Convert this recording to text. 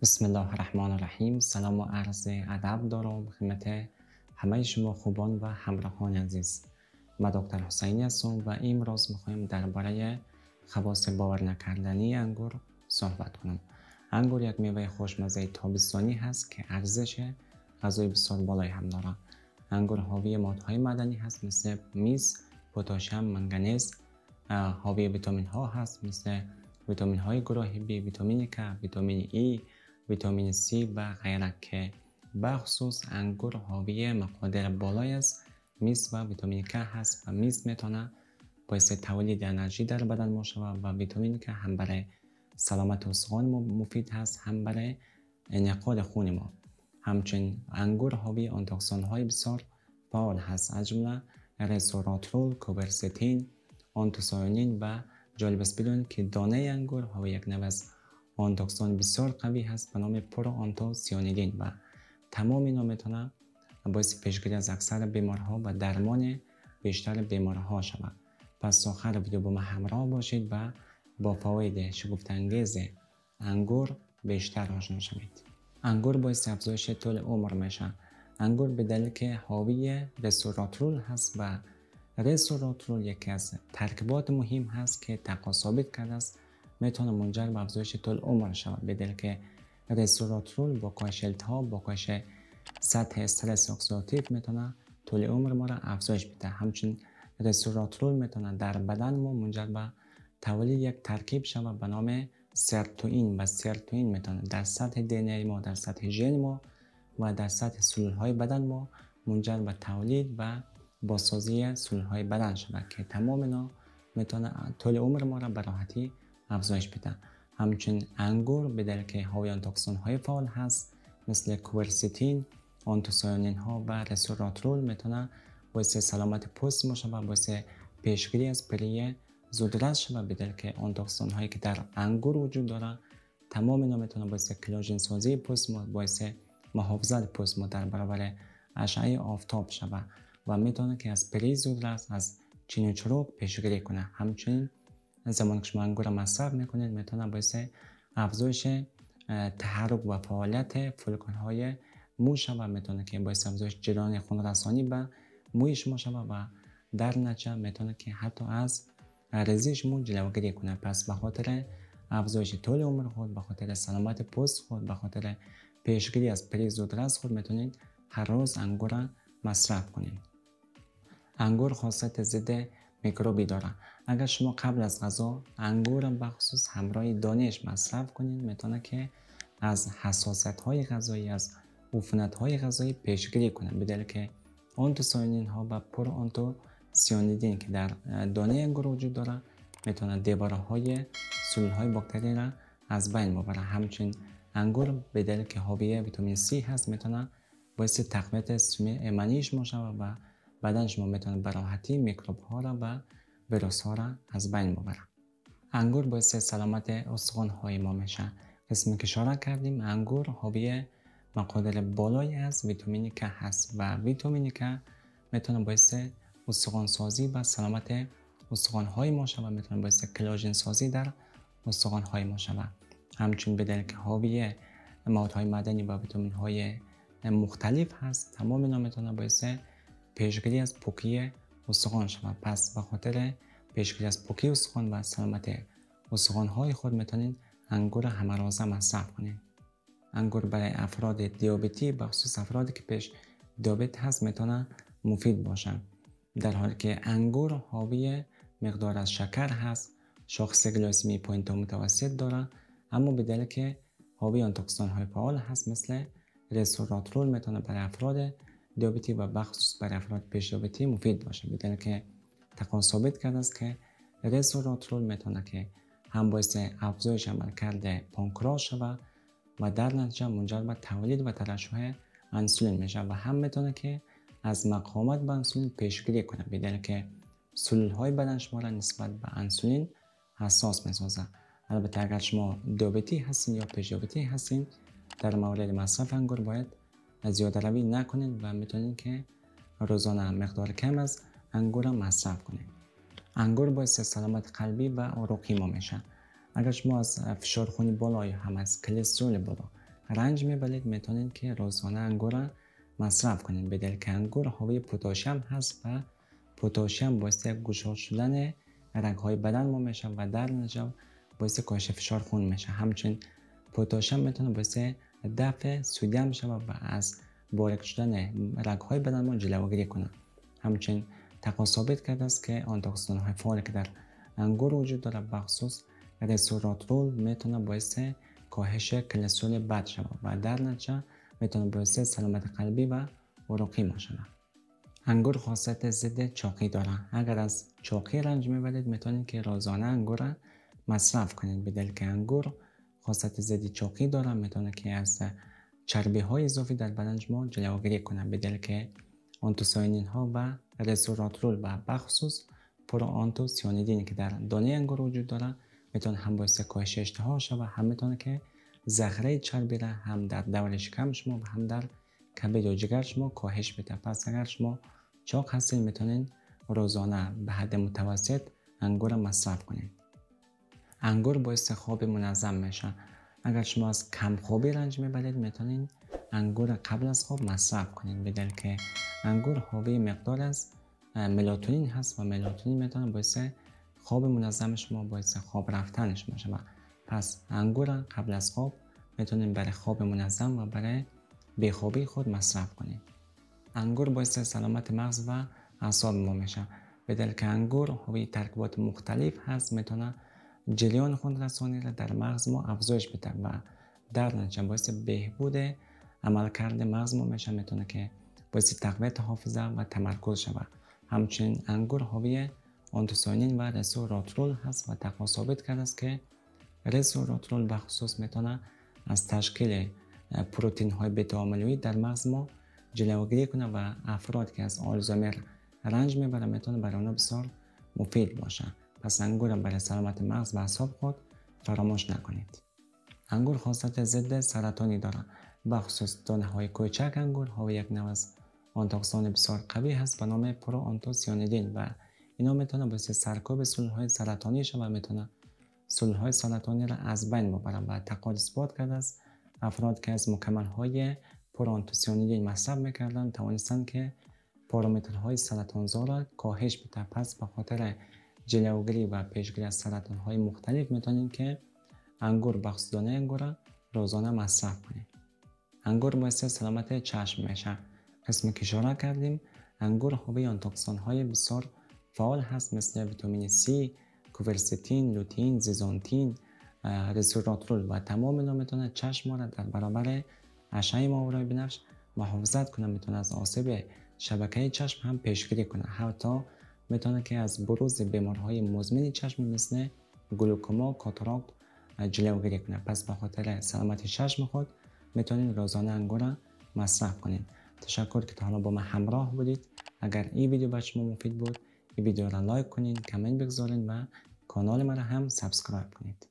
بسم الله الرحمن الرحیم. سلام و عرض ادب دارم خدمت همه شما خوبان و همراهان عزیز. من دکتر حسینی هستم و امروز میخوایم درباره خواص باور نکردنی انگور صحبت کنم. انگور یک میوه خوشمزه تابستانی هست که ارزش غذایی بسیار بالایی هم داره. انگور حاوی ماده‌های معدنی هست مثل مس، پتاسیم، منگنز. حاوی ویتامین ها هست مثل ویتامین های گروه بی، ویتامین K، ویتامین ای، ویتامین C و غیره که بخصوص انگور حاوی مقادیر بالای از مس و ویتامین K هست و مس میتونه باعث تولید انرژی در بدن ما شود و ویتامین K هم برای سلامت استخوان مفید هست، هم برای انعقاد خون ما. همچنین انگور حاوی آنتی‌اکسیدان های بسیار فعال هست از جمله رسوراترول، کوبرستین، آنتوسیانین و جالب است بدونید که دانه انگور حاوی یک نوع از آنتی‌اکسیدان بسیار قوی هست به نام پروآنتوسیانین و تمام اینا میتونه باعث پیشگیری از اکثر بیمارها و درمان بیشتر بیمارها شود. پس آخر ویدیو با ما همراه باشید و با فواید شگفت‌انگیز انگور بیشتر آشنا شوید. انگور باعث افزایش طول عمر میشه. انگور به دلیل که حاوی رسوراترول هست و رسوراترول یکی از ترکیبات مهم هست که تحقیق ثابت کرده است میتونه منجر به افزایش طول عمر شود، به دلیل که رسوراترول با کاهش التهاب، با کاهش سطح استرس اکسیداتیو میتونه طول عمر ما را افزایش بده. همچنین رسوراترول میتونه در بدن ما منجر به تولید یک ترکیب شود به نام سیروتونین و سیروتونین میتونه در سطح دی ما، در سطح ژن ما و در سطح سلول های بدن ما منجر به تولید و بازسازی سلول های بدن شود که تمام اینا میتونه طول عمر ما را به راحتی افزایش بده. همچنین انگور به دلیل که حاوی آنتی‌اکسیدان های فعال هست مثل کوبرستین، آنتوسیانین ها و رسوراترول میتونه باعث سلامت پوست ما شود، باعث پیشگیری از پری زودرس شود، به دلیل که آنتی‌اکسیدان هایی که در انگور وجود داره تمام اینا میتونه باعث کلاژن سازی پوست ما، باعث محافظت پوست ما در برابر اشعه آفتاب شود و میتونه که از پری زودرس، از چین و چروک پیشگیری کنه. همچنین زمان که شما انگور مصرف میکنید میتونه باعث افزایش تحرک و فعالیت فولکول های مو شود، میتونه که باعث افزایش جریان خون رسانی به موی شما شود و در نتیجه میتونه که حتی از ریزش مو جلوگیری کنه. پس به خاطر افزایش طول عمر خود، به خاطر سلامت پوست خود، به خاطر پیشگیری از پری زودرس خود میتونید هر روز انگور مصرف کنید. انگور خاصیت ضد میکروبی داره. اگر شما قبل از غذا انگور بخصوص همراه دانش مصرف کنید میتونه که از حساسیت های غذایی، از عفونت های غذایی پیشگیری کنه، به دلیل که آنتوسیانین ها و پروآنتوسیانین که در دانه انگور وجود داره میتونه دیواره های سلول های باکتری را از بین ببره. همچنین انگور به دلیل که حاوی ویتامین C هست میتونه باعث تقویت سیستم منیع شما شود و بدن شما میتونه به راحتی میکروب ها را و ویروس ها را از بین ببره. انگور باعث سلامت استخوان های ما میشه. قسمی که اشاره کردیم انگور حاوی مقادیر بالایی از ویتامین K هست و ویتامین K میتونه باعث استخوان سازی و سلامت استخوان های ما شود، میتونه باعث کلاژن سازی در استخوان های ما شود. همچنین به دلیل که حاوی موادهای معدنی و ویتامین های مختلف هست تمام اینا میتونه باعث پیشگیری از پوکی استخوان شود. پس به خاطر پیشگیری از پوکی استخوان و سلامت استخوان های خود میتونید انگور همرازه مصرف کنید. انگور برای افراد دیابتی، بخصوص افرادی که پیش دیابت هست میتونه مفید باشه، در حالی که انگور حاوی مقدار از شکر هست، شاخص گلایسمی پایین متوسط داره، اما به دلیل که حاوی آنتی‌اکسیدان های فعال هست مثل رسوراترول میتونه برای افراد دیابتی و بخصوص برای افراد پیش دیابتی مفید باشه، به دلیل که تحقیق ثابت کرده است که رسوراترول میتونه که هم باعث افزایش عملکرد پانکراس شود و در نتیجه منجر به تولید و ترشح انسولین میشه و هم میتونه که از مقاومت به انسولین پیشگیری کنه، به دلیل که سلول های بدن شما را نسبت به انسولین حساس میسازه. البته اگر شما دیابتی هستین یا پیش دیابتی هستین در مورد مصرف انگور باید زیاده روی نکنید و میتونید که روزانه مقدار کم از انگور مصرف کنید. انگور باعث سلامت قلبی و عروقی ما میشه. اگر شما از فشار خونی بالا یا هم از کلسترول بالا رنج میبرید میتونید که روزانه انگور را مصرف کنید، بدل که انگور حاوی پتاسیم هست و پتاسیم باعث گشاد شدن رگ‌های بدن ما میشه و در نتیجه باعث کاهش فشار خون میشه. همچنین پتاسیم میتونه باعث دفع سدیم شود و از باریک شدن رگ‌های بدن ما جلوگیری کنه. همچنین تحقیق ثابت کرده است که آنتی‌اکسیدان‌های فعالی که در انگور وجود داره بخصوص رسوراترول میتونه باعث کاهش کلسترول بد شود و در نتیجه میتونه باعث سلامت قلبی و عروقی ما شود. انگور خاصیت ضد چاقی داره. اگر از چاقی رنج میبرید میتونید که روزانه انگور را مصرف کنید، بدل که انگور خاصیت ضد چاقی داره، میتونه که از چربی های اضافی در بدن ما جلوگیری کنه، بدل که آنتوسیانین ها و رسوراترول و بخصوص پرو آنتوسیانیدین که در دانه انگور وجود داره میتونه هم باعث کاهش اشتها شود و هم میتونه که ذخیره چربی را هم در دور شکم شما و هم در کبد و جگر شما کاهش بده. پس اگر شما چاق هستید میتونید روزانه به حد متوسط انگور مصرف کنید. انگور باعث خواب منظم میشه. اگر شما از کم خوابی رنج میبرید میتونید انگور قبل از خواب مصرف کنید، بدل که انگور حاوی مقدار از ملاتونین هست و ملاتونین میتونه باعث خواب منظم شما، باعث خواب رفتن شما شود. پس انگور قبل از خواب میتونید برای خواب منظم و برای بیخوابی خود مصرف کنید. انگور باعث سلامت مغز و اعصاب ما میشه، بدل که انگور حاوی ترکیبات مختلف هست میتونه جریان خون رسانی را در مغز ما افزایش بده و در نتیجه باعث بهبود عملکرد مغز ما میشه، میتونه که باعث تقویت حافظه و تمرکز شود. همچنین انگور حاوی آنتوسیانین و رسوراترول هست و تحقیق ثابت کرده است که رسوراترول به خصوص میتونه از تشکیل پروتئین های بتا آمیلوئید در مغز ما جلوگیری کنه و افراد که از آلزایمر رنج میبره میتونه برای اونها بسیار مفید باشه. پس انگور برای سلامت مغز و اعصاب خود فراموش نکنید. انگور خاصیت ضد سرطانی داره. به خصوص دانه های کوچک انگور حاوی یک نوع از آنتی‌اکسیدان بسیار قوی هست به نام پرو آنتوسیانیدین و اینا میتونه باعث سرکوب سلول های سرطانی شود و میتونه سلول های سرطانی را از بین ببرن و تحقیق اثبات کرده است افراد که از مکمل های پرو آنتوسیانیدین مصرف میکردن توانستند که پارامترهای سرطانزا را کاهش بده. پس به خاطر جلوگیری و پیشگیری از سرطان های مختلف میتونید که انگور بخصوص دانه انگور را روزانه مصرف کنید. انگور باعث سلامت چشم میشه. قسمی که اشاره کردیم انگور حاوی آنتی‌اکسیدان های بسیار فعال هست مثل ویتامین C، کوورستین، لوتئین، زیزانتین، رسوراترول و تمام اینا میتونه چشم ما را در برابر اشعه ماورای بنفش محافظت کنه، میتونه از آسیب شبکه چشم هم پیشگیری کنه، حتی میتونه که از بروز بیمارهای مزمن چشم مثل گلوکوما، کاتاراکت جلوگیری کنه. پس به خاطر سلامت چشم خود میتونید روزانه انگور را مصرف کنید. تشکر که تا حالا با من همراه بودید. اگر این ویدیو برای شما مفید بود این ویدیو را لایک کنید، کامنت بگذارید و کانال ما را هم سابسکرایب کنید.